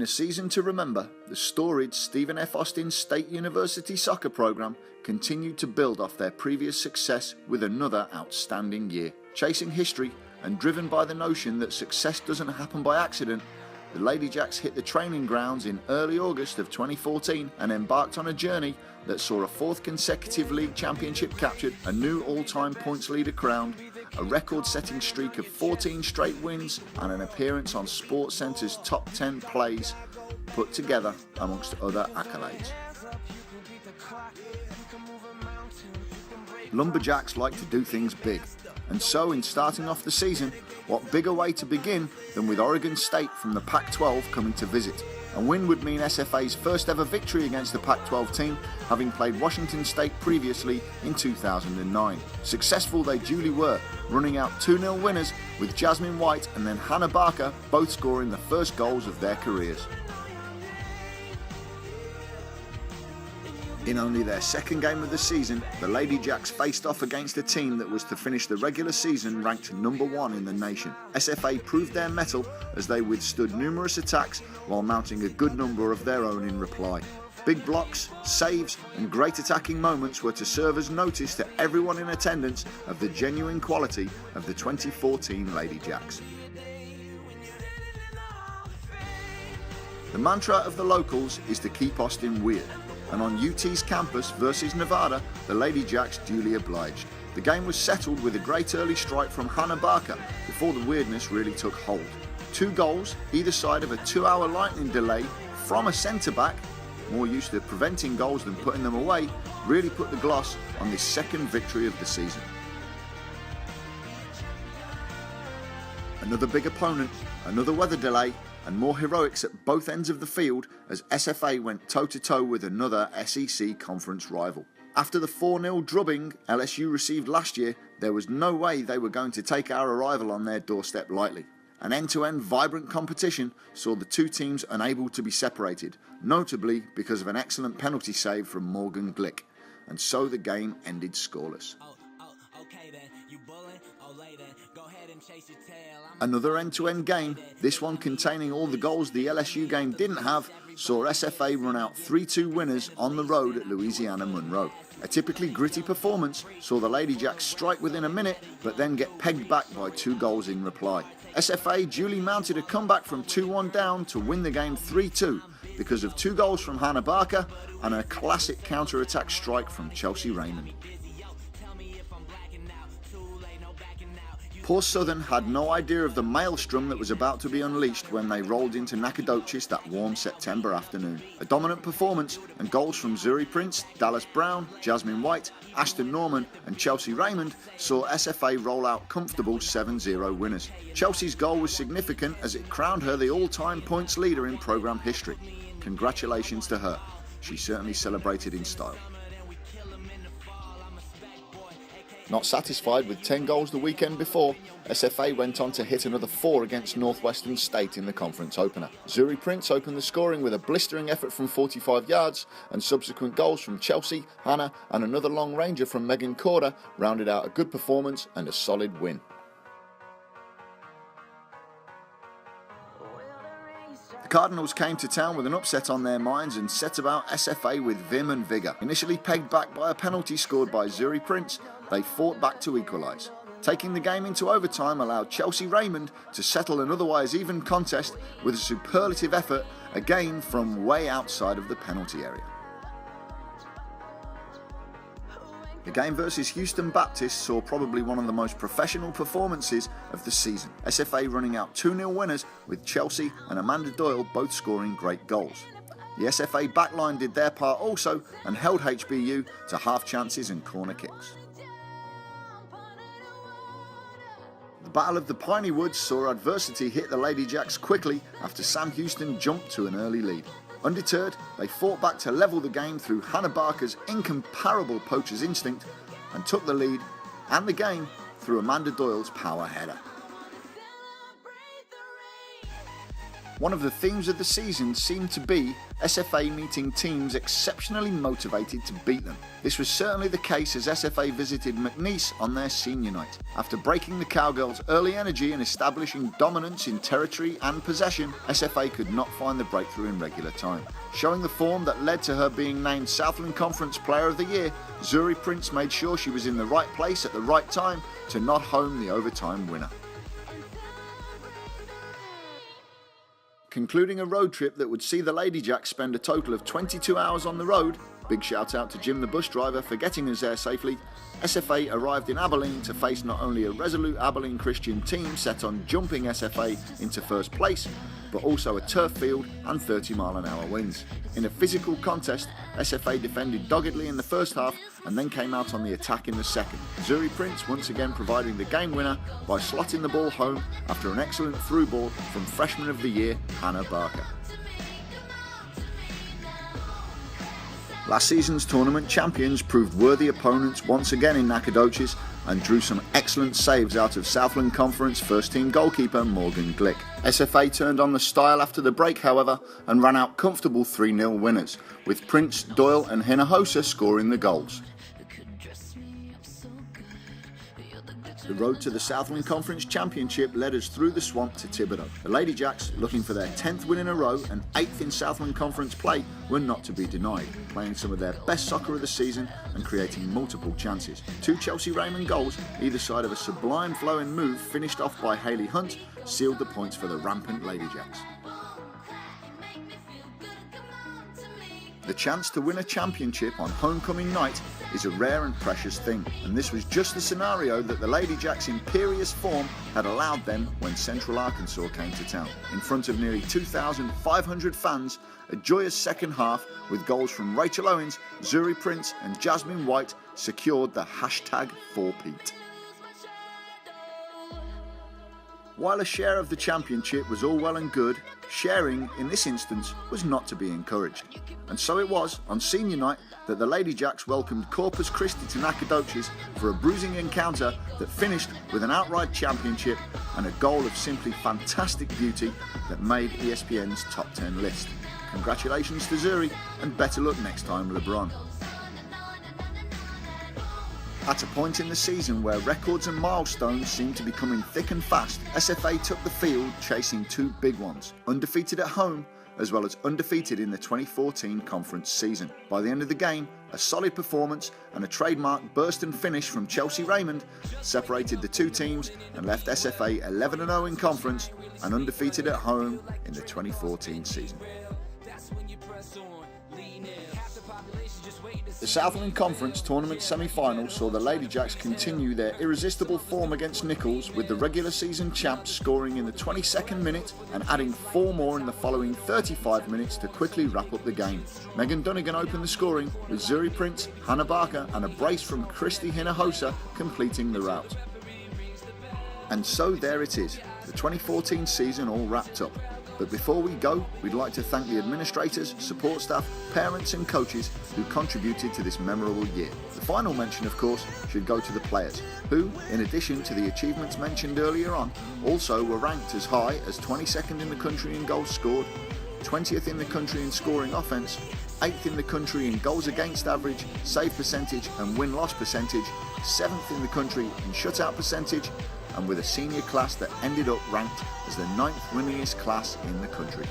In a season to remember, the storied Stephen F. Austin State University soccer program continued to build off their previous success with another outstanding year. Chasing history and driven by the notion that success doesn't happen by accident, the Lady Jacks hit the training grounds in early August of 2014 and embarked on a journey that saw a fourth consecutive league championship captured, a new all-time points leader crowned, a record-setting streak of 14 straight wins and an appearance on SportsCenter's top 10 plays put together amongst other accolades. Lumberjacks like to do things big, and so in starting off the season, what bigger way to begin than with Oregon State from the Pac-12 coming to visit. A win would mean SFA's first ever victory against the Pac-12 team, having played Washington State previously in 2009. Successful they duly were, running out 2-0 winners with Jasmine White and then Hannah Barker both scoring the first goals of their careers. In only their second game of the season, the Lady Jacks faced off against a team that was to finish the regular season ranked number 1 in the nation. SFA proved their mettle as they withstood numerous attacks while mounting a good number of their own in reply. Big blocks, saves and great attacking moments were to serve as notice to everyone in attendance of the genuine quality of the 2014 Lady Jacks. The mantra of the locals is to keep Austin weird, and on UT's campus versus Nevada, the Lady Jacks duly obliged. The game was settled with a great early strike from Hannah Barker before the weirdness really took hold. 2 goals, either side of a 2-hour lightning delay from a centre-back, more used to preventing goals than putting them away, really put the gloss on this second victory of the season. Another big opponent, another weather delay, and more heroics at both ends of the field as SFA went toe-to-toe with another SEC conference rival. After the 4-0 drubbing LSU received last year, there was no way they were going to take our arrival on their doorstep lightly. An end-to-end vibrant competition saw the two teams unable to be separated, notably because of an excellent penalty save from Morgan Glick, and so the game ended scoreless. Another end-to-end game, this one containing all the goals the LSU game didn't have, saw SFA run out 3-2 winners on the road at Louisiana Monroe. A typically gritty performance saw the Lady Jacks strike within a minute, but then get pegged back by 2 goals in reply. SFA duly mounted a comeback from 2-1 down to win the game 3-2 because of 2 goals from Hannah Barker and a classic counter-attack strike from Chelsea Raymond. Poor Southern had no idea of the maelstrom that was about to be unleashed when they rolled into Nacogdoches that warm September afternoon. A dominant performance and goals from Zuri Prince, Dallas Brown, Jasmine White, Ashton Norman and Chelsea Raymond saw SFA roll out comfortable 7-0 winners. Chelsea's goal was significant as it crowned her the all-time points leader in programme history. Congratulations to her. She certainly celebrated in style. Not satisfied with 10 goals the weekend before, SFA went on to hit another 4 against Northwestern State in the conference opener. Zuri Prince opened the scoring with a blistering effort from 45 yards, and subsequent goals from Chelsea, Hannah and another long ranger from Megan Corder rounded out a good performance and a solid win. The Cardinals came to town with an upset on their minds and set about SFA with vim and vigour. Initially pegged back by a penalty scored by Zuri Prince, they fought back to equalise. Taking the game into overtime allowed Chelsea Raymond to settle an otherwise even contest with a superlative effort, again from way outside of the penalty area. The game versus Houston Baptist saw probably one of the most professional performances of the season. SFA running out 2-0 winners with Chelsea and Amanda Doyle both scoring great goals. The SFA backline did their part also and held HBU to half chances and corner kicks. The Battle of the Piney Woods saw adversity hit the Lady Jacks quickly after Sam Houston jumped to an early lead. Undeterred, they fought back to level the game through Hannah Barker's incomparable poacher's instinct and took the lead and the game through Amanda Doyle's power header. One of the themes of the season seemed to be SFA meeting teams exceptionally motivated to beat them. This was certainly the case as SFA visited McNeese on their senior night. After breaking the Cowgirls' early energy and establishing dominance in territory and possession, SFA could not find the breakthrough in regular time. Showing the form that led to her being named Southland Conference Player of the Year, Zuri Prince made sure she was in the right place at the right time to nod home the overtime winner. Concluding a road trip that would see the Lady Jacks spend a total of 22 hours on the road, big shout out to Jim the bus driver for getting us there safely, SFA arrived in Abilene to face not only a resolute Abilene Christian team set on jumping SFA into first place, but also a turf field and 30-mile-an-hour winds. In a physical contest, SFA defended doggedly in the first half and then came out on the attack in the second. Zuri Prince once again providing the game winner by slotting the ball home after an excellent through ball from Freshman of the Year, Hannah Barker. Last season's tournament champions proved worthy opponents once again in Nacogdoches and drew some excellent saves out of Southland Conference first-team goalkeeper Morgan Glick. SFA turned on the style after the break, however, and ran out comfortable 3-0 winners, with Prince, Doyle and Hinojosa scoring the goals. The road to the Southland Conference Championship led us through the swamp to Thibodaux. The Lady Jacks, looking for their 10th win in a row and 8th in Southland Conference play, were not to be denied, playing some of their best soccer of the season and creating multiple chances. 2 Chelsea Raymond goals, either side of a sublime flowing move finished off by Hayley Hunt, sealed the points for the rampant Lady Jacks. The chance to win a championship on homecoming night is a rare and precious thing, and this was just the scenario that the Lady Jacks' imperious form had allowed them when Central Arkansas came to town. In front of nearly 2,500 fans, a joyous second half with goals from Rachel Owens, Zuri Prince and Jasmine White secured the #4Pete. While a share of the championship was all well and good, sharing in this instance was not to be encouraged. And so it was, on senior night, that the Lady Jacks welcomed Corpus Christi to Nacogdoches for a bruising encounter that finished with an outright championship and a goal of simply fantastic beauty that made ESPN's top 10 list. Congratulations to Zuri, and better luck next time, LeBron. At a point in the season where records and milestones seemed to be coming thick and fast, SFA took the field chasing 2 big ones, undefeated at home as well as undefeated in the 2014 conference season. By the end of the game, a solid performance and a trademark burst and finish from Chelsea Raymond separated the 2 teams and left SFA 11-0 in conference and undefeated at home in the 2014 season. The Southland Conference Tournament semi-final saw the Lady Jacks continue their irresistible form against Nichols, with the regular season champs scoring in the 22nd minute and adding 4 more in the following 35 minutes to quickly wrap up the game. Megan Dunnigan opened the scoring, with Zuri Prince, Hannah Barker and a brace from Christy Hinojosa completing the rout. And so there it is, the 2014 season all wrapped up. But before we go, we'd like to thank the administrators, support staff, parents and coaches who contributed to this memorable year. The final mention, of course, should go to the players, who, in addition to the achievements mentioned earlier on, also were ranked as high as 22nd in the country in goals scored, 20th in the country in scoring offence, 8th in the country in goals against average, save percentage and win-loss percentage, 7th in the country in shutout percentage, and with a senior class that ended up ranked as the 9th winningest class in the country.